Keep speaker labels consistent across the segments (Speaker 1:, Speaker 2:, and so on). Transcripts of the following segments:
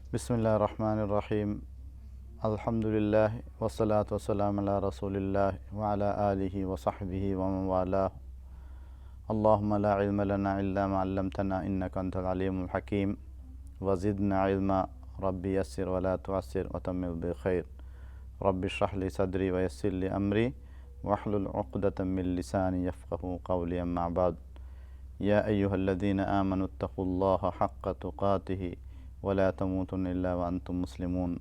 Speaker 1: بسم الله الرحمن الرحيم. الحمد لله والصلاة والسلام على رسول الله وعلى آله وصحبه ومن والاه. اللهم لا علم لنا إلا ما علمتنا إنك أنت العليم الحكيم وزدنا علما. ربي يسر ولا تعسر وتمم بخير. ربي اشرح لي صدري ويسر لي أمري واحلل عقدة من لساني يفقه قولي. أما بعد، يا أيها الذين آمنوا اتقوا الله حق تقاته ولا تموتن إلا وأنتم مسلمون.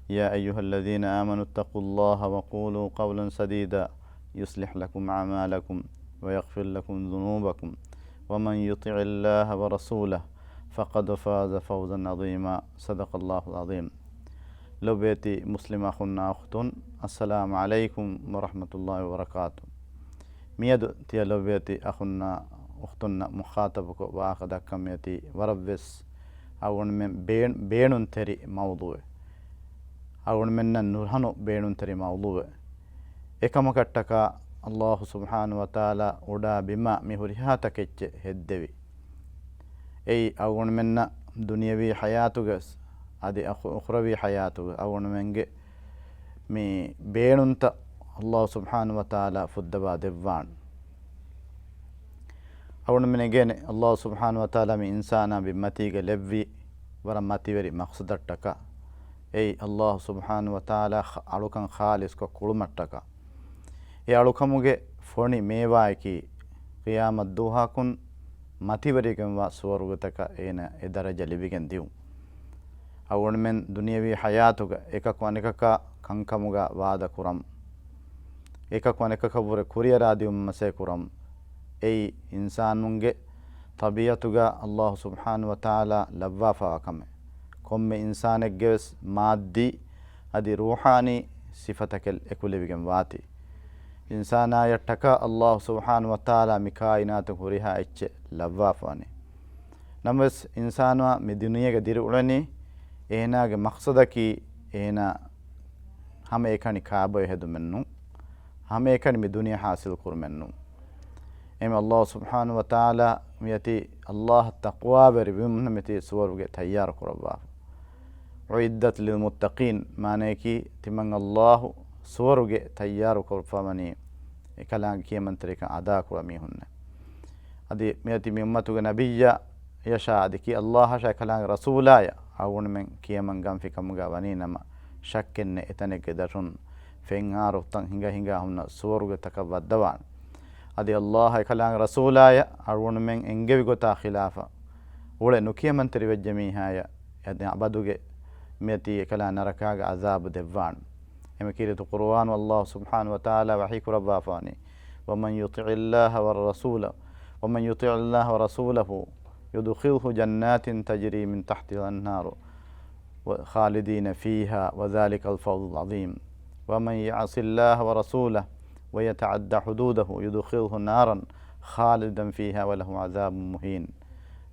Speaker 1: يا أيها الذين آمنوا اتقوا الله وقولوا قولا سديدا يصلح لكم أعمالكم ويغفر لكم ذنوبكم ومن يطع الله ورسوله فقد فاز فوزا عظيما. صدق الله العظيم. لو بيتي مسلم أخونا أختون، السلام عليكم ورحمة الله وبركاته. ميادو تيا لو بيتي أخونا أختنا مخاطبك وآخذ كميتي وربس أون من بينون تري موضوع أون من نورهنو بينون تري موضوع إكما كتك الله سبحانه وتعالى ودا بما مهرها تكتش هدوي أي أون من دنيوي حياتك أدي أخروي حياتك أون منك مي بينون تا الله سبحانه وتعالى فدبا دبان أول من جن الله سبحانه وتعالى من إنسانا بمتيج لبي ورمتي وري مقصدتك أي الله سبحانه وتعالى ألوكان خالص كقولمتك أي ألوكاموجي فوني ميواكي قيام الدوها كن متي وري كم واسوارغتك أينا إدارة لبيجن ديو. أول من دنيوي حياتك إيكا كوانيكا كنكموجا وادا كرام إيكا كوانيكا كبر كوريا راديوم مسي كرام. أي إنسانونجي طبيعتوغا الله سبحانه وتعالى لبافا كمه كم إنسان جس مادي أدي روحاني صفتك الأكل بجم واتي إنسانا يتكا الله سبحانه وتعالى مكائنات هوريها إتش لبافاني نمس إنسانوا مدنيا قدير أولاني إهنا مقصدكي إهنا هم إيكاني كابو يهدو منو هم إيكاني مدنيا حاصل كور منو. إما الله سبحانه وتعالى ميتي الله التقوى بربهم ميتي سورة تيار قربا عدت للمتقين معناكي تمن الله سورة تيار قربا مني كلام كي من تريك أدا قرميهن أدي ميتي ميمتو نبيا يشاء أدكي الله شاء كلام رسولايا أون من كي من قام في كمجا ونينما شكن إتنك درون فين عارف تان هنگا هم سورة تكبر دوان أدي الله كلام رسولايا أرون من إنجبي قطع خلافة ولا نكيا من تري الجميع يا يعني عبدوك ميتي كلام نركاج عذاب دفان إما كيرة القرآن والله سبحانه وتعالى وحيك ربا فاني ومن يطع الله والرسول ومن يطع الله ورسوله يدخله جنات تجري من تحتها النار خالدين فيها وذلك الفوز العظيم ومن يعص الله ورسوله ويتعدى حدوده يدخله نارا خالدا فيها وله عذاب مهين.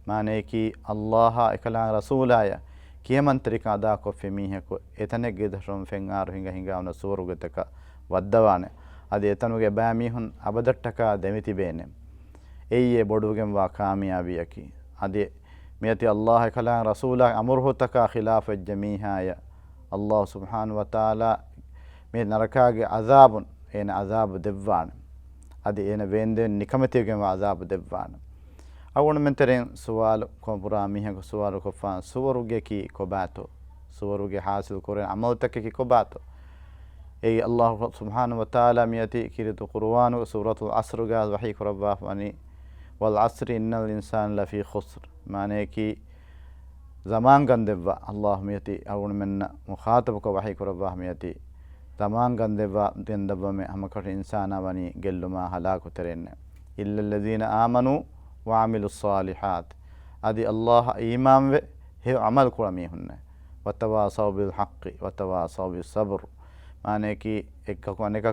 Speaker 1: معناكي الله إكلام رسولايا كيمن تريكا داكو في ميهكو إتنك جدهم في النار هنگا ونسورو جتكا ودوانه أدي إتنوغي باميهن أبدتكا دمتي بينهم أي بدوغم وكاميابيكي أدي ميتي الله إكلام رسولا أمره تكا خلاف الجميع يا الله سبحانه وتعالى من نركاج عذاب إن عذاب دبان أدي إن بيندن نكمتيجم عذاب دبان. أول من ترين سؤال كبرامي هو سؤال كفان سوروجي كي كباتو سوروجي حاصل كورين عملتك كي كباتو. أي الله سبحانه وتعالى ميتي كيرت القرآن سورة العصر قال وحي رباه فاني والعصر إن الإنسان لفي خسر. معناه كي زمان قندبا الله ميتي أول من مخاطبك وحي رباه ميتي تمام گندبا میں ہم کٹ انسان بنی گلما ہلاک ترین الا الذين آمنوا وعملوا الصالحات ادي الله ایمان و ہے عمل کرمی ہن وتواصوا بالحق وتواصوا بالصبر معنی کہ ایک کو نے کا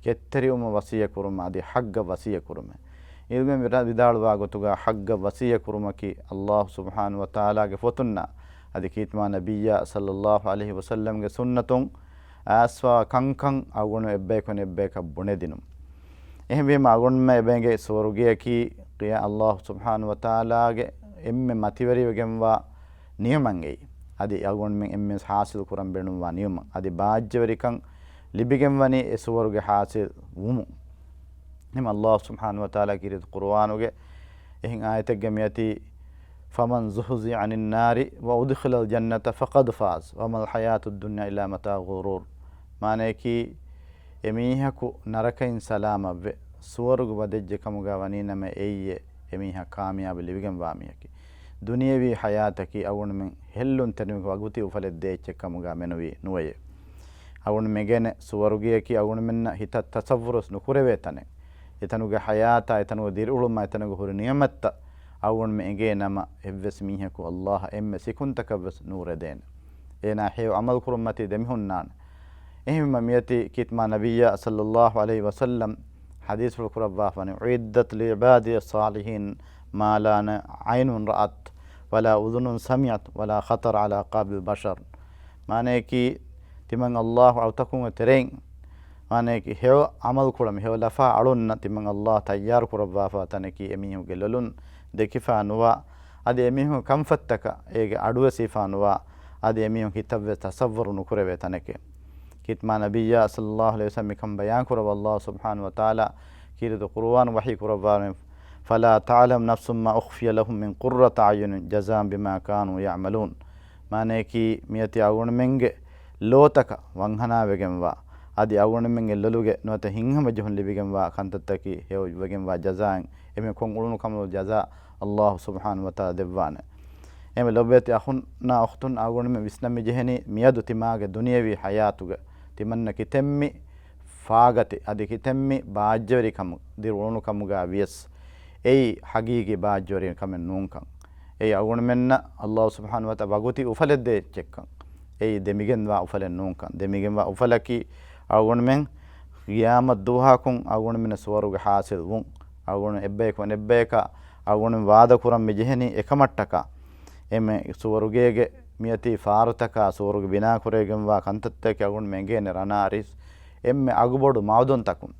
Speaker 1: کتریوم وصیہ کرم ادي حق وصیہ کرم علم بدال واگتگا حق وصیہ کرم کی الله سبحانه وتعالى کے فتنا ادي کیتما نبی صلی اللہ علیہ وسلم کے سنتوں aswa kankan agunu ebbekon ebbeka bunedinum ehme agun me ebenge soruge ki qiya Allah subhanahu wa ta'ala ge emme mativeri gemwa niyamangei adi agon men ms hasil kuram benum waniyum adi baajjaverikan libigen wani e suwaruge hasil wumu nim Allah subhanahu wa ta'ala kirit qur'anuge ehin ayategge miyati faman zuhzi anin nari wa udkhila al jannata faqad faz wa mal hayatu dunya illa mata ghurur mane ki emihaku narakain salama ve suwaruge badejje kamuga wanina me eyye emiha kamiyab libigen wamiyaki duniyawi hayataki agun men hellun tanimik waguti ufaledde chekkamuga menuwi nuwaye agun megene suwarugiyaki agun menna hita tasawwurus nukurewe tane etanuga hayata etanuga diruluma etanuga huri niyamatta agun mege nama evves mihaku Allah emme sikuntakavs nuredena ena hew amal kurumati demihunnan ehimma miyati kitma nabiyya sallallahu alayhi wa sallam hadith ful kurabba fani uiddat li ibadi salihin ma la aynun ra'at wala udhunun sami'at wala khatar ala qabil bashar mane ki timang Allah autakun tereng mane ki hew amal kuram hew lafa alunna timang Allah tayyar kurabba fa tanaki emihu gelolun dekifa nuwa adi emihu kamfattaka ege aduwa sifa nuwa adi emihu hitavve tasawwur nukurewe tanake kitma nabiyya sallallahu alayhi wasallam kam bayan kurab Allah subhanahu wa ta'ala kiridu qur'an wahi kurabba فلا تعلم نفس ما أخفي لهم من قرة أعين جزاء بما كانوا يعملون مانيكي ميتي أغون منغ لوتك وانغنا بگموا ادي أغون منغ للوغ نوتا هنغم جهن لبگموا خانتتكي هيو بگموا جزاء امی كون قلون كمو جزاء الله سبحانه وتعالى دبوان امی لوبيتي أخونا أختون أغون من بسنمي جهني ميادو تماغ دنيوي حياتوغ تمنكي تمي فاغتي ادي كي تمي باجوري كمو ديرونو كموغا ويس ei hagigi baajjorin kamen nunkan ei agun menna Allah subhanahu wa ta'ala baguti ufaledde chekkan ei demigen wa ufalen nunkan demigen wa ufalaki agun men qiyamad duha kun agun men suwaruge hasil wun agun ebbeka agun wada kuram mejehni ekamattaka eme suwarugege miyati farutaka suwaruge bina kuregen wa kantatteke agun mengene ranaris emme agubodu maudon takun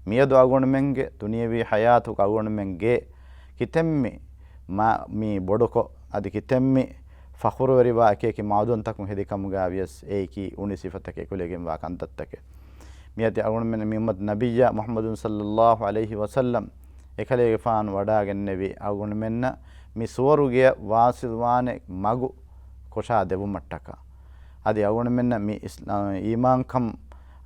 Speaker 1: miyadu agun menge duniyawi hayatu agun menge kitemmi ma mi boduko adi kitemmi fakhuru wariwa akeki maudun takun hedikamuga vies eki uni sifatake kulegen wa kantattake miyati agun men mi ummad nabiyya muhammadun sallallahu alayhi wa sallam ekalege fan wadagen nebi agun menna mi suwaruge wasilwane magu kosha debu mattaka adi agun menna mi iman kam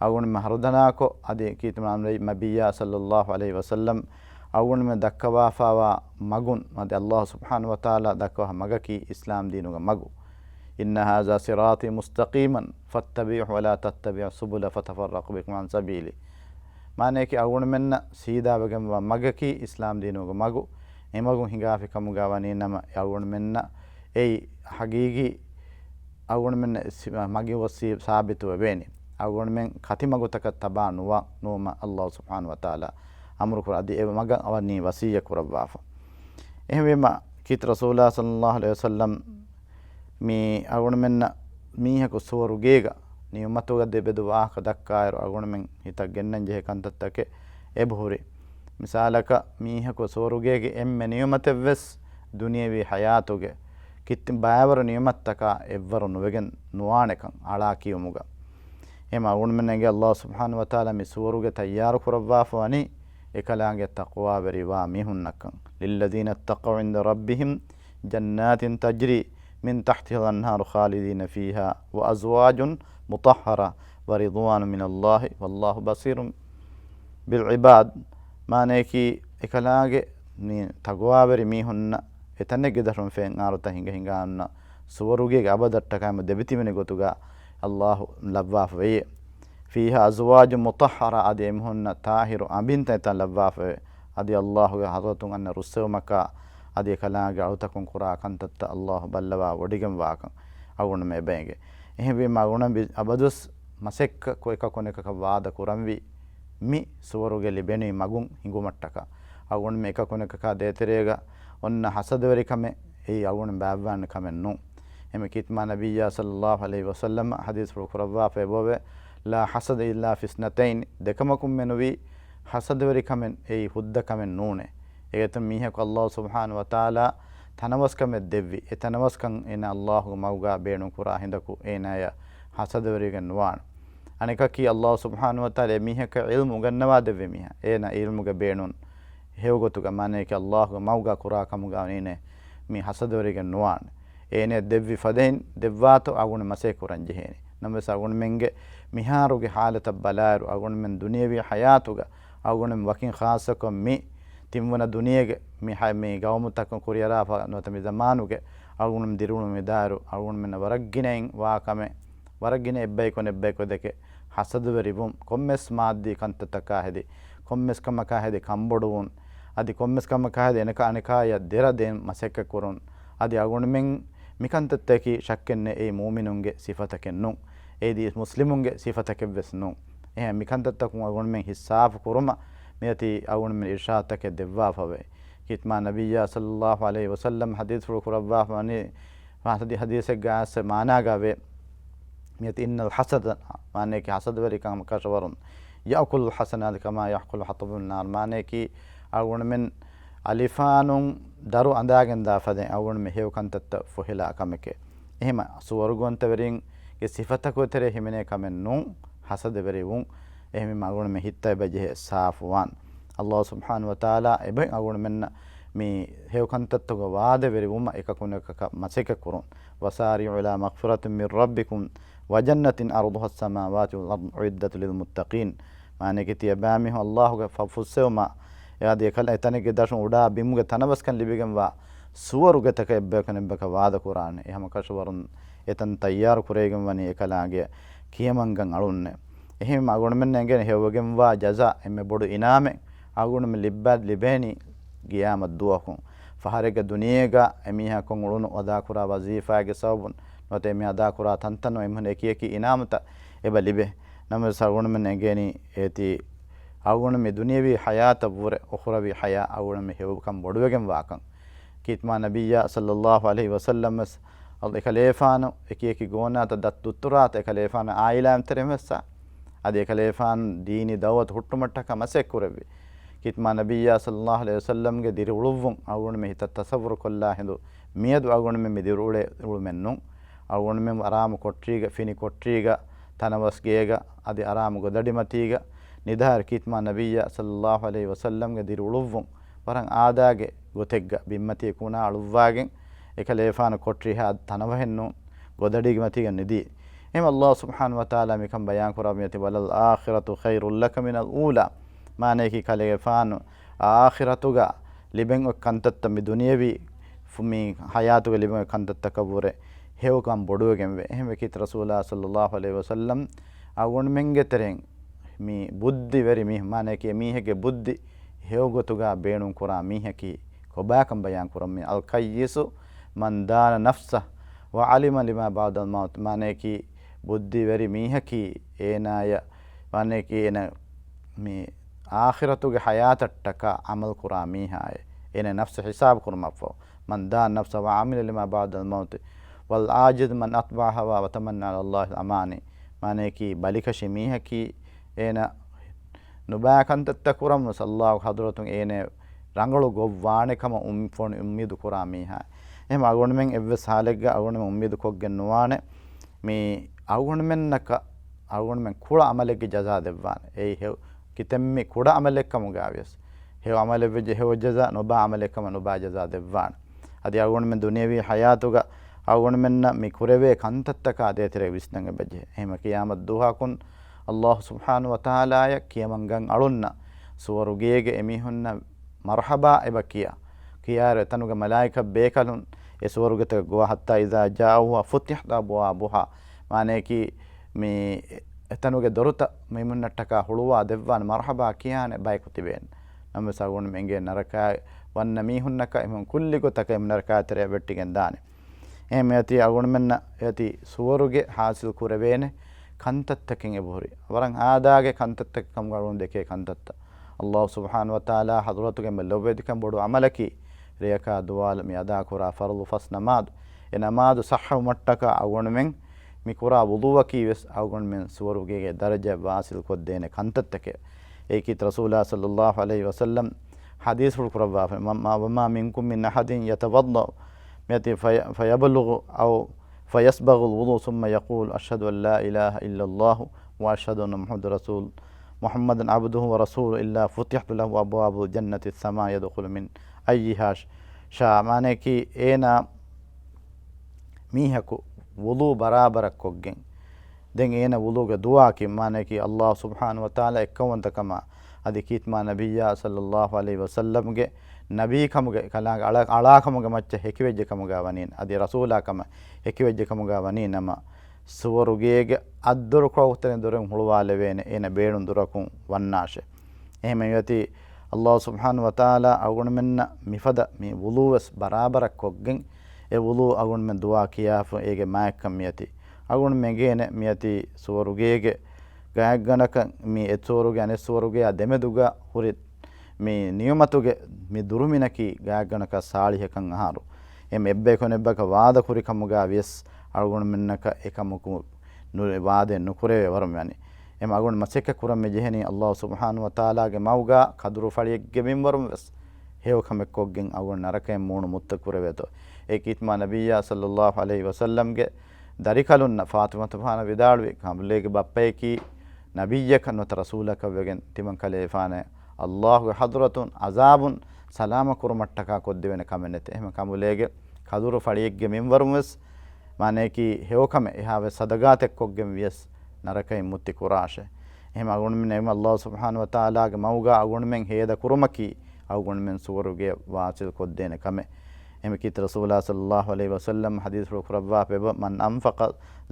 Speaker 1: agun me hardanako adi kitman nabiyya sallallahu alayhi wa sallam agun me dakkawa fawa magun adi Allah subhanahu wa ta'ala dakwa magaki islam dinuga magu inna hadha sirati mustaqiman fattabi'uhu wa la tattabi'u subula fatafarraqu bikum an sabili mane ki agun menna sida bagam magaki islam dinuga magu emagun hingafi kamuga wani nama agun menna ei hagigi agun menna magi wasi sabitu webeni agun men khatimagutaka tabanuwa numa Allah subhanahu wa ta'ala amru kur adi maga awani wasiya kurabwafa ehwema kit rasulullah sallallahu alaihi wasallam mi agun menna miha ko suwarugega ni ummatuga debedu waaka dakkayro agun men hitak gennan je kantattake ebhuri misalaka miha ko suwarugege emme niyumatevves duniyawi hayatuge kittim bayawar niyumattaka evvaru nuwegen nuwanekan ala kiyumuga ema agun menenge Allah subhanahu wa ta'ala mi suwaruge tayyar kurabwafa wani ekalaange taqwa beri wa mihunnakan lilladhina ittaqaw inda rabbihim jannatin tajri min tahtiha al-anharu khalidina fiha wa azwajun mutahhara wa ridwanun min Allah wallahu basirun bil ibad maneki ekalaange ni taqwa beri mihunna etanne gedarum fen aruta hinga anna suwaruge abadatta kama debitimene gotuga الله لباف وي فيها أزواج مطهرة أديمهن طاهر أبنت لباف أدي الله حضرتون أن رسومك أدي كلام جاوتكم قرآن كنت الله بلوا وديكم واقع أقول ما يبينك إيه بما أقولنا أبدوس مسك كويكا كونك كواد كورامي مي سوروجي لبني مغون هنغومتك أقول ميكا كونك كاديتريغا أن حسد وريكم إيه أقول بابان كمن نو ام كتما نبي صلى الله عليه وسلم حديث فرقربا فبوبه لا حسد الا في اثنتين دكمكم منوي حسد وري كمن اي حد كمن نونه ايتم ميهك الله سبحانه وتعالى තනවස්කම දෙව්වි ඒ තනවස්කම් එන අල්ලාහ්ගේ මව්ගා බේණු කුරා හිඳකු ඒනය හසදවරිගෙන් වාන අනික කී අල්ලාහ් සුබ්හානහු වතාලා මිහක ඉල්මු ගන්නවා දෙව්වේ මිහ ඒන ඉල්මුගේ බේණුන් හේවගතුග මානේ කී අල්ලාහ්ගේ මව්ගා කුරා කමුගා නේ මේ හසදවරිගෙන් වාන ඒනේ දෙව්වි ෆදෙන් දෙව්වාතෝ අගුණ මසේ කුරන් ජෙහෙනි නම්බස් අගුණ මෙන්ගේ මිහාරුගේ حالත බලාරු අගුණ මෙන් දුනියවි හයාතුග අගුණ වකින් ખાસකම් මේ තිම්වන දුනියගේ මේ ගවමුතක කුරියරා නොතමි zamanuge අගුණ දිරුණු මෙදාරු අගුණ මෙන්න වරග්ගිනෙන් වාකම වරග්ගින එබ්බයි කොන එබ්බයි කොදක හසදවරිවුම් කොම්මස් මාද්දී කන්තතකා හෙදි කොම්මස් කමකා හෙදි කම්බොඩුන් අදි කොම්මස් කමකා හෙදි එනක අනිකාය දෙරදෙන් මසෙක්ක කුරුන් අදි අගුණ මෙන් මිකන්තත්තකි ශක්කන්නේ ඒ මුමිනුන්ගේ සිෆතකෙන් නුන් ඒදී මුස්ලිමුන්ගේ සිෆතකෙ වෙස් නුන් එහ මිකන්තත්තකුන් අගුණ මෙන් හිස්සාෆ කුරුම මෙති අගුණ මෙන් ඉර්ෂාතක දෙවවා ෆවේ කිත්මා නබියා සල්ලල්ලාහු අලයිහි වසල්ලම් හදීස් කුරවා ෆානි වාසදි හදීසෙක් ගාස් මානාගාවේ මෙති ඉන්නල් හසද මානේ කි හසද වරි කම කෂවරුන් යඅකුල් හසනාත් කමා යහකුල් හතබුන් නාර් මානේ කි අගුණ මෙන් අලිෆානුන් දරු අඳාගෙන දාෆදෙන් අගුණ මෙ හේව කන්තත්ත ෆොහෙලා කමකේ එහෙම සුවර්ගොන්ත වරින් ගේ සිෆතකෝතරේ හිමනේ කමෙන් නුන් හසද වරි වුන් එහෙම අගුණ මෙ හිත්තයි බජේ සාෆුවන් අල්ලාහ් සුබ්හානහු වතාලා එබෙන් අගුණ මෙන්න මේ හේව කන්තත්තක වාද වරි වුම එකකුණක මසෙක කුරුන් වසාරිඋ ඉලා මග්ෆිරතින් මින් රබ්බිකුම් වජන්නතින් අර්දුහා as-සමාවාති වල් අර්දු උයිද්දතු ලිල් මුත්තකීන් මානේ කිතිය බෑමිහ අල්ලාහ්ගේ ෆෆුස්සෙවමා ಯಾದಿ ಕಲ ತನಗೆ ದರ್ಶನ ಉಡಾ ಬಿಮ್ಗೆ ತನವಸ್ಕನ್ ಲಿಬಿಗಂ ವಾ ಸುವರುಗತಕ ಎಬ್ಬಕನ ಎಬ್ಬಕ ವಾದ ಕುರಾನ್ ಎಹಮ ಕಶವರುನ್ ಎತನ್ ತಯ್ಯಾರ್ ಕುರೇಗಂ ವನಿ ಎಕಲಾಗೆ ಕಿಯಮಂಗಂ ಅಳುನ್ನೆ ಎಹಿಮ ಅಗುಣಮೆನ್ ಎಂಗೆ ಹೆವಗೆಂ ವಾ ಜಜಾ ಎಮ್ಮೆ ಬೊಡು ಇನಾಮೆ ಅಗುಣಮೆ ಲಿಬ್ಬಾದ್ ಲಿಬೇನಿ ಗಿಯಾಮತ್ ದುವಕು ಫಹರೆಗೆ ದುನಿಯೆಗ ಎಮಿಹ ಕೊಂ ಉಳುನು ಅದಾ ಕುರಾ ವಜೀಫಾಗೆ ಸಬುನ್ ನೋತೆ ಎಮಿ ಅದಾ ಕುರಾ ತಂತನು ಎಮ್ಮನೆ ಎಕಿಯಕಿ ಇನಾಮತ ಎಬ ಲಿಬೆ ನಮ ಸಗುಣಮೆನ್ ಎಂಗೆನಿ ಏತಿ අගුණ මේ දුනියවි හයාත වර ඔඛරවි හයා අගුණ මේ හේවකම් බොඩුවගෙන් වාකම් කිත්මා නබියා සල්ලල්ලාහු අලයිහි වසල්ලම් අල් එකලේෆාන එකීකි ගෝනාත දත් උත්තරාත එකලේෆාන ආයිලාම් තරෙමස්සා අද එකලේෆාන දීනි දවත හුට්ටමට්ටක මසෙක් කුරවි කිත්මා නබියා සල්ලල්ලාහු අලයිහි වසල්ලම් ගේ දිරි උළුවුම් අගුණ මේ හිත තසවුර කොල්ලා හිඳු මියදු අගුණ මේ දිරි උළුමෙන්නු අගුණ මේ ආරාම කොට්ටීග ෆිනි කොට්ටීග තනවස් ගේග අද ආරාම ගොදඩි මතීග නිදාර කිත්මා නබියා සල්ලල්ලාහු අලයිහි වසල්ලම් ගේ දිරි උළුවුම් වරන් ආදාගේ ගොතෙග්ග බිම්මතිය කුණා අලුවාගෙන් එකලේෆාන කොට්ටි හා තනවහෙන්නු ගොදඩි මතීග නිදී එහෙම අල්ලාහ් සුබ්හානහු වතාලා මේකම් බයාන් කරා මෙති වලල් ආඛිරතු ඛෛරුල් ලක මිනල් ඌලා මානේ කි කලේෆාන ආඛිරතුගා ලිබෙන් ඔක්කන්තත්ත මි දුනියවි ෆුමි හයාතුග ලිබෙන් ඔක්කන්තත්ත කබුරේ හේවකම් බොඩුවගෙන් වේ එහෙම කිත් රසූලා සල්ලල්ලාහු අලයිහි වසල්ලම් අවුන් මෙන්ගේ තරෙන් mi buddhi veri mi mane ki mihege buddhi hewgotuga beenun kura miheki kobakam bayan kuram mi al qayyisu man dana nafsa wa alima lima ba'da al maut mane ki buddhi veri miheki enaya mane ki ena mi akhiratuge hayatattaka amal kura mihaye ena nafs hisab kurmafo man dana nafsa wa amila lima ba'da al maut wal ajid man atba'a hawa wa tamanna ala allah al amani mane ki balikashi miheki ඒන නුබාකන්තත්ත කුරම් සල්ලාහු හදරතුන් ඒන රංගලු ගොව්වාණකම ෆෝන් උම්මීදු කුරා මීහා එහෙම අගොණ මෙන් එව්වස් හාලෙග්ග අගොණ මෙන් උම්මීදු කොග්ගෙන් නුවානේ මේ අගොණ මෙන් නක අගොණ මෙන් කුඩ අමලෙග්ග ජසා දෙවවාන ඒ හෙව් කිතෙම්මි කුඩ අමලෙක්කම ගාවියස් හෙව් අමලෙව්ජ හෙව් ජසා නුබා අමලෙක්කම නුබා ජසා දෙවවාන අදි අගොණ මෙන් දුනියවි හයාතුග අගොණ මෙන්න මි කුරවේ කන්තත්තක අදේතර විස්නංග බජේ එහෙම කියාමත් දුහාකුන් අල්ලාහ් සුබ්හානහු වතාලාය කියමංගන් අලුන්න සුවරුගේගේ එමිහුන්න මර්හබා එබකියා කියාර තනුග මලායික බේකලුන් ඒ සුවරුගත ගෝ හත්තා ඉදා ජාවුවා ෆුතිහ්ද අබ්වාබුහා මානේ කි මේ එතනුගේ දොරත මෙමුන්නට්ටක හුළුවා දෙවවාන මර්හබා කියානේ බයිකු තිබෙන් නම් සගුණ මෙන්ගේ නරකා වන්න මිහුන්නක එමුන් කුල්ලිගතක එම් නරකාතරය වෙට්ටිගෙන් දානේ එහෙම යති අගුණ මෙන්න යති සුවරුගේ හාසිල් කුරවේනේ කන්තත්තකින් එබොරි වරන් ආදාගේ කන්තත්තක කම් ගරුන් දෙකේ කන්තත්ත අල්ලාහ් සුබ්හානහු වතාලා හදරතුගේ මෙලොවේදිකම් බොඩු අමලකි රියකා දුවාල මි අදා කුරා ෆර්දු ෆස් නමාද් එ නමාද් සහහ මට්ටක අවගොණ මෙන් මි කුරා වුදුවකි වෙස් අවගොණ මෙන් සුවරුගේ දරජ වාසිල් කොද්දේන කන්තත්තක ඒකිත් රසූලා සල්ලල්ලාහු අලයිහි වසල්ලම් حديث القربة وما منكم من أحد يتوضأ فيبلغ أو فيسبغ الوضوء ثم يقول أشهد أن لا إله إلا الله وأشهد أن محمد عبده ورسوله إلا فتحت له أبواب الجنة السماء يدخل من أيها شاء. معنى كي إينا ميهكو وضوء برابر كوجين دين إينا وضوء دعاء معنى كي الله سبحانه وتعالى إكوان تكما هذه كيت ما نبي صلى الله عليه وسلم جه نبي كمجه كلام على كمجه ما تحكي وجه كمجه ونين هذه رسوله كما حكي وجه كمجه ونين نما سورجيج أدور كوتين دورهم حلوة لبين إن بيرون دوركم وناشة هم يأتي الله سبحانه وتعالى أقول منا مفدا مي ولوس برابر كوجين ولو أقول من دعاء كياف إيج ما كم يأتي أقول من جين ميأتي سورجيج ගායකගණක මේ එතෝරුගේ අනෙස්සෝරුගේ දෙමෙදුගා හුරිත් මේ නියමතුගේ මේ දුරුමිනකි ගායකගණක සාලිහකන් අහාරු එම් එබ්බේ කොනෙබ්බක වාද කුරි කමුගා වියස් අලුගුණ මෙන්නක එකමුකු නුරේ වාදේ නුකුරේ වරම යන්නේ එම් අලුගුණ මසෙක කුරම් මේ ජෙහෙනි අල්ලාහ් සුබ්හානහු වතාලාගේ මව්ගා කදුරු ෆලියෙක්ගේ මින්වරම වෙස් හේව කමෙක්කොක්ගෙන් අලුගුණ නරකයෙන් මූණු මුත්ත කුරවේතෝ ඒකිත්මා නබියා සල්ලල්ලාහු අලයිහි වසල්ලම්ගේ දරිකලුන්න ෆාතිමා තුහාන විදාළුවේ කම්ලේගේ බප්පේකි نبيك نوت رسولك وجن تمن كليفانه الله حضرة عذاب سلام كرمتك كودينا كمنته هم كمولege kaduru faliyegge minwarmus mane ki hewkame ehave sadagatek koggem vies narakai mutti kurashe එහෙම අගුණ මෙන්න අල්ලාහ් සුබ්හානහු වතාලාගේ මව්ගා අගුණ මෙන් හේද කුරුමකි අගුණ මෙන් සුවරුගේ වාචිල් කොද්දේන කමෙ එහෙම කිත රසූලුල්ලාහ් සල්ලල්ලාහු අලයිහි වසල්ලම් හදීස් රුකුරවා පෙබ මන් අන්ෆක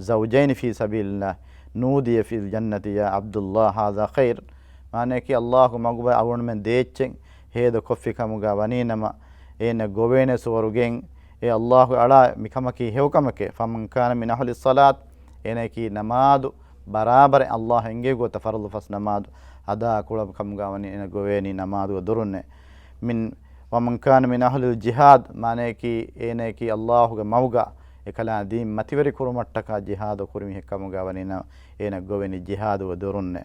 Speaker 1: زوجين في سبيل الله نودي في الجنة يا عبد الله هذا خير معنی کی اللہ مغبا اون من دیچن هيد كوفي كمغا ونينما اين غوبين سورگين اي الله اڑا مكمكي هوكمكي فمن كان من اهل الصلاه اين کی نماز برابر الله انگے گو تفرض فس نماز ادا کول كمغا ونين غويني نماز درونه من ومن كان من اهل الجهاد معنی کی اين کی الله موغا ekala di mativeri kurumattaka jihad kurimi hekkamuga wanina ena goveni jihad wadurunne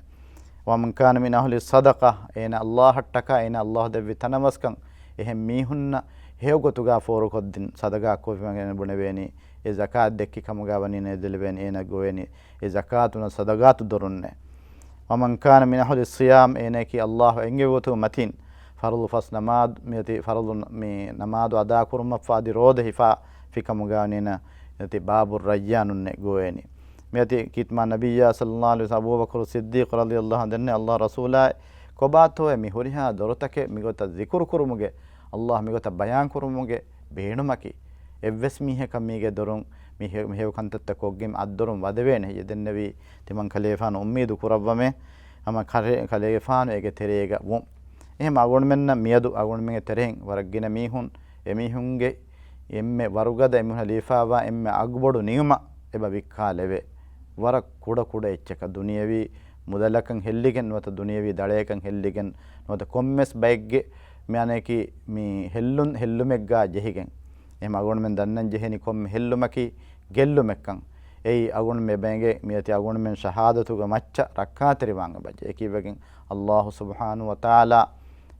Speaker 1: wa man kana min ahli sadaqa ena allah hattaka ena allah devvi tanawaskan ehem mihunna hewgotuga foru koddin sadaga kofimagene buneveni e zakat dekki kamuga wanina delben ena goveni e zakatuna sadagatu durunne wa man kana min ahli siyam ena ki allah enge wotu matin fardu fas namad meti fardu mi namad ada kurma fadi rod hifa fikamuganina yati babur rayyanunne goeni meti kitma nabiyya sallallahu alaihi wasallam Abu Bakr Siddiq radhiyallahu anhu Allah rasula kobato mi horiha dorotake migota zikr kurumuge Allah migota bayan kurumuge beenumaki evves mihe kamige dorun mi hev kantatta koggem addorum wadevene yedennevi timan khalefan ummeedu kurawame ama khalefan ege terega wum ehma agon menna miyadu agon menge terhen waragina mihun emihunge emme warugada emme halifawa emme agbodu niyuma eba vikkaleve wara kuda echchaka duniyavi mudalakan helligen wata duniyavi dalekan helligen wata kommes baigge meaneki mi hellumegga jehigen ehma agon men dannan jeheni komme hellumaki gellumekkan ei agon me benge miyati agon men shahadatuga macca rakkateri wanga bajje ekivegen Allah subhanahu wa ta'ala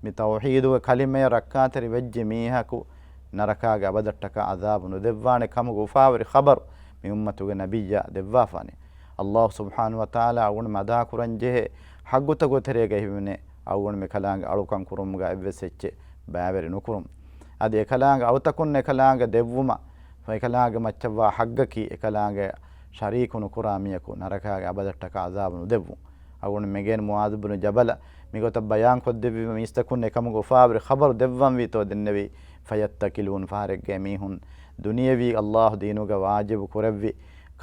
Speaker 1: mi tawhidu kalime rakkateri wajje mihaku ನರಕಾಗೆ ಅಬದಟ್ಟಕ ಅಜಾಬನು ದೆವ್ವಾನೆ ಕಮಗು ಉಫಾವರಿ ಖಬರ್ ಮಿ ಉಮ್ಮತುಗೆ ನಬಿಯ್ಯ ದೆವ್ವಾಫಾನೆ ಅಲ್ಲಾಹ್ ಸುಬ್ಹಾನಹು ವ ತಆಲಾ ಅವನ ಮದಾ ಕುರಂಜೆ ಹಗ್ಗುತ ಗೊತೆರೆಗೆ ಹಿವನೆ ಅವನ ಮೆ ಕಲಾಂಗ ಅಳುಕಂ ಕುರುಮ್ಗ ಎವ್ವೆಸೆಚ್ಚೆ ಬಾವೆರಿ ನುಕುರುಂ ಅದೆ ಕಲಾಂಗ ಅವತಕುನ್ನೆ ಕಲಾಂಗ ದೆವ್ವುಮ ಫೈ ಕಲಾಂಗ ಮಚ್ಚವ್ವ ಹಗ್ಗಕಿ ಕಲಾಂಗ ಶರೀಕುನು ಕುರಾಮಿಯಕು ನರಕಾಗೆ ಅಬದಟ್ಟಕ ಅಜಾಬನು ದೆವ್ವು ಅವನ ಮೆಗೇನ್ ಮುಆದ್ ಇಬ್ನು ಜಬಲ ಮಿಗೊತ ಬಯಾನ್ ಕೊದ್ದೆವಿ ಮಿಸ್ತಕುನ್ನೆ ಕಮಗು ಉಫಾವರಿ ಖಬರ್ ದೆವ್ವಂ ವಿತೋ ದೆನ್ನವಿ ಫಯತ್ತಕಿಲೂನ್ ಫಾರೆಗ್ಗೆ ಮೀಹುನ್ ದುನಿಯವಿ ಅಲ್ಲಾಹ್ ದೀನುಗ ವಾಜಿಬು ಕುರವ್ವಿ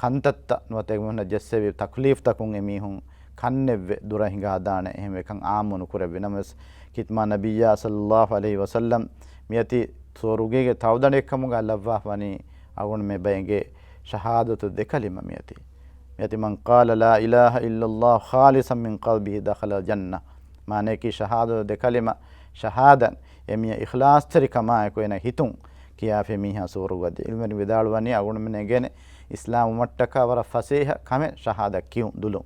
Speaker 1: ಕಂತತ್ತ ನುವತೆಗುನ ಜಸ್ಸೆವಿ ತಕ್ಲೀಫ್ ತಕುಂ ಎಮೀಹುನ್ ಕನ್ನೆವ್ವೆ ದುರ ಹಿಂಗಾದಾನೆ ಎಹೆಂ ವೆಕಂ ಆಮುನು ಕುರವ್ವಿ ನಮಸ್ ಕಿತ್ಮಾ ನಬಿಯ್ಯ ಸಲ್ಲಲ್ಲಾಹು ಅಲೈಹಿ ವಸಲ್ಲಂ ಮಿಯತಿ ಸೋರುಗೆಗೆ ತವದಣೆಕ್ಕಮುಗ ಅಲ್ಲವ್ವಾ ವನಿ ಅಗುನ್ ಮೆ ಬಯಗೆ ಶಹಾದತು ದೆಕಲಿಮ ಮಿಯತಿ ಮನ್ ಕಾಲ ಲಾ ಇಲಾಹ ಇಲ್ಲಲ್ಲಾಹ್ ಖಾಲಿಸಂ ಮಿನ್ ಕಲ್ಬಿಹಿ ದಖಲ ಜನ್ನ ಮಾನೆ ಕಿ ಶಹಾದತು ದೆಕಲಿಮ ಶಹಾದನ್ එමිය ඉඛලාස් තරිකමා කොයන හිතුන් කියාෆෙ මීහා සූරුගද ඉල්මනි විදාලවනි අගුණ මෙනගෙන ඉස්ලාම් මට්ටක වර ෆසීහ කම ශහාදා කියු දුලුන්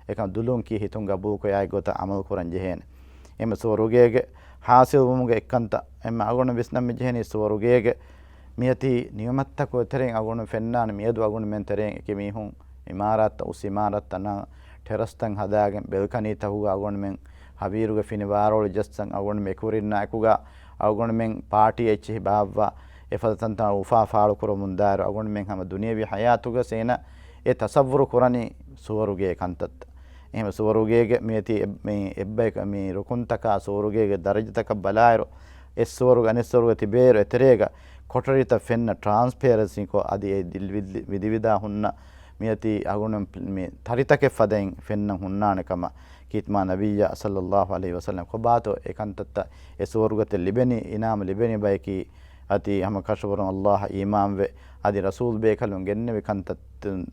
Speaker 1: එකම් දුලුන් කී හිතුන් ගබූ කොයයි ගොත අමල් කරන් ජෙහෙන එම සූරුගේගේ hasil wumuge ekkanta emma agonu visnam jeheni suwarugege miyati niyomatta ko tereng agonu fennan miyadu agonu men tereng eke mihun imarat usimarat tana terastan hadagen belkani tahuga agonu men habiruge fini warol jassan agonu me kurinna ekuga agonu men party echi baavwa efadatan ufa faalu kurumun daru agonu men hama duniyawi hayatuga sena e tasawwur kurani suwaruge kantat එහෙම සුවරුගේගේ මේ එබ්බයික මේ රුකුන්තක සුවරුගේගේ දරජතක බලායරු එස් සුවරුග අනිස් සුවරුග තිබේරු එතරේග කොටරිත ෆෙන්න ට්‍රාන්ස්පරන්සි කො අදි ඒ දිල් විදිවිදා හුන්න මියති අගුණ මේ තරිතක ෆදෙන් ෆෙන්න හුන්නානකම කීත්මා නබිය සල්ලල්ලාහු අලයිහි වසල්ලම් කොබාතෝ ඒකන්තත් ඒ සුවරුගත ලිබෙනි ඉනාම ලිබෙනි බයිකි අති හැම කෂවරුන් අල්ලාහ ඊමාම් වේ අදි රසූල් බේකලුන් ගෙන්නේ කන්තත්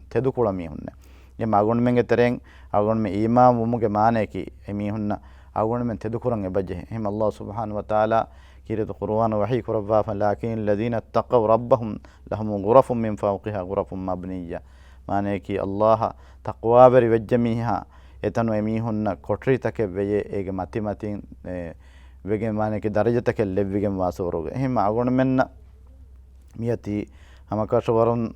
Speaker 1: තෙදු කුලමි හුන්නේ එම අගුණ මෙන්ගේ තරෙන් අගුණ මේ ඊමාම් වමුගේ මානේකි එමි හුන්න අගුණ මෙන් තෙදුකුරන් එබජේ එහෙම අල්ලාහ් සුබ්හානහු වතාලා කිරත කුර්ආන වහී කුරවා ෆලාකින් ලදීන තක්කව රබ්බහුම් ලහum ගුරෆුම් මින් ෆෞකිහා ගුරෆුම් මබ්නියා මානේකි අල්ලාහ් තක්වා බරි වෙජ්ජමිහා එතන එමි හුන්න කොටරිතක වෙයේ ඒගේ මති මතින් වෙගේ මානේකි දරජතක ලෙව්විගෙන් වාසවරුග එහෙම අගුණ මෙන්න මියති හමකෂවරුන්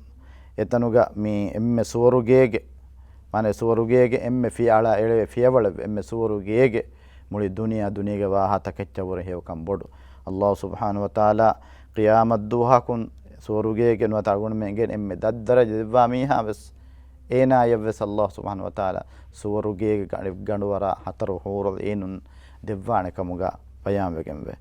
Speaker 1: එතනුගා මේ එම්මෙ සුවරුගේගේ mane suwarugege emme fiala ele fiawala emme suwarugege muli duniya wahata keccawore hewkam bodu Allah subhanahu wa ta'ala qiyamat duha kun suwarugege no tagun mengen emme daddara jidwa miha bes ena yawes Allah subhanahu wa ta'ala suwarugege ganduwara hataru hurul enun devwane kamuga payam wegemwe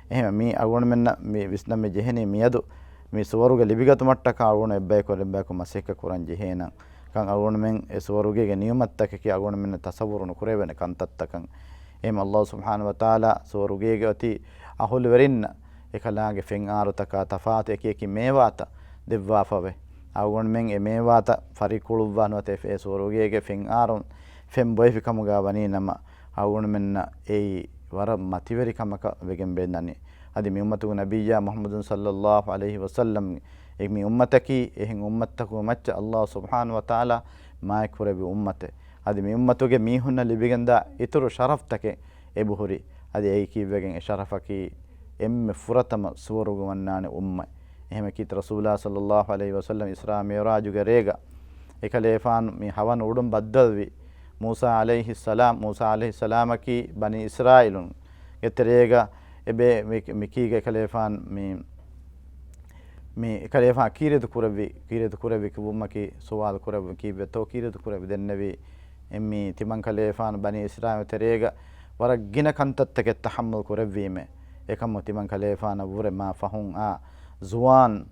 Speaker 1: ehme mi agun menna mi visnam jeheni miyadu mi suwaruge libigatu mattaka agun ebbay ko lebba ko maseka kuran jehena kan agonu men suwarugege niyomattake ki agonu men tasawwurun kurevene kantattakan em Allah subhanahu wa ta'ala suwarugege ati ahul werinna ekalaage fen arutaka tafate ki mewata devwa fave agonu men e mewata farikuluwa note fe suwarugege fen arun fen boyfi kamuga wani nama agonu menna ei wara mativeri kamaka wegen bennani adi mi ummatu nabiyya muhammadun sallallahu alaihi wasallam mi ummataki ehin ummattaku macca Allah subhanahu wa ta'ala maikure bi ummate adi mi ummatuge mi hunna libiganda ituru sharaftake ebuhuri adi ei kiwegen e sharafaki emme furatama suwarugu wannane umma ehme kit rasulullah sallallahu alaihi wasallam isra mi'rajuge rega ekalefan mi hawan udum baddalwi Musa alaihi salam ki bani israilun eterega ebe mikige ekalefan mi kalefa kiredu kuravi kubumaki suwal kuravi kibe to kiredu kuravi dennevi emmi timan kalefan bani israil terega wara gina kantattake tahammul kuravime ekam timan kalefan wure ma fahun a zuwan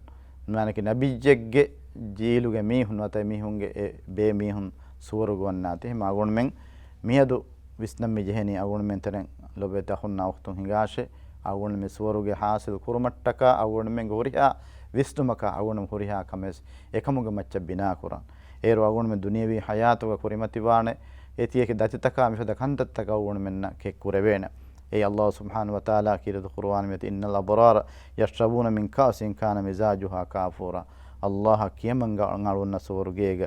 Speaker 1: manaki nabijjegge jiluge mihun wata mihunge be mihun suwarugu wannati ma agun men miyadu visnam mi jeheni agun men teren lobe tahunna waqtun hingashe agun me suwaruge hasil kurumattaka agun men goriha විස්තුමක අගුණම හොරිහා කමස් එකමුග මච්ච බිනා කුරන් ඒරු අගුණම දුනියවි හයාතුක කුරිමතිවානේ ඒතියක දතිතක මිසද කන්තත්තක අගුණ මෙන්න කෙක් කුරවේන ඒ අල්ලාහ් සුබ්හානහු වතාලා කිරද කුර්ආන මෙත ඉන්නල් අබරාර යෂ්රබුන මින් කාසින් කාන මිසාජුහා කාෆූරා අල්ලාහ් කියමංග අංගලුන්න සෝරුගේග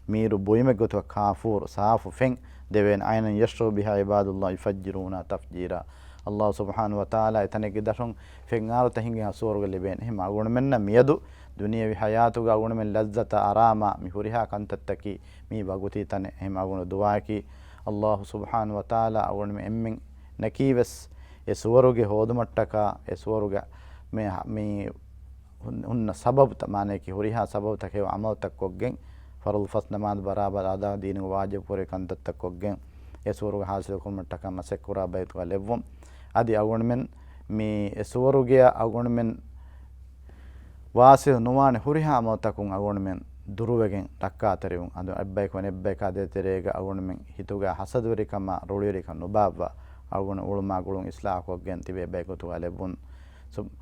Speaker 1: මීරු බොයිම ගොත කාෆූර් සාෆු ෆෙන් දෙවෙන් අයනන් යෂ්රබු බිහා ඉබාදුල්ලාහ් යෆජ්ජිරුනා තෆ්ජීරා Allah subhanahu wa ta'ala etanege dashon fengaru tahinge asuruge leben hema agunu menna miyadu duniyawi hayatuga agunu men lazzata arama mi huriha kantattaki mi baguti tane hema agunu duwaaki Allah subhanahu wa ta'ala agunu men emmen nakives esuruge hodumattaka esuruge me unna sabab tamane ki huriha sabab take amal takkoggen farul fas namaz barabar ada dinu wajib pore kantattakoggen esuruge hasil kumattaka masekura baytu levum adi agun men mi suwaruge agun men wase nuwane huriha motakun agun men duruwegen takka ateriun adu abbay ko nebbay ka de terega agun men hituga hasadweri kama roliyeri kan nubaba agun ulma gulun islah ko gen tibe bay ko to alebun sub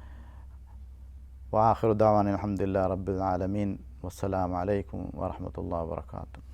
Speaker 1: wa akhiru da'wana alhamdulillahi rabbil alamin wassalamu alaykum wa rahmatullahi wa barakatuh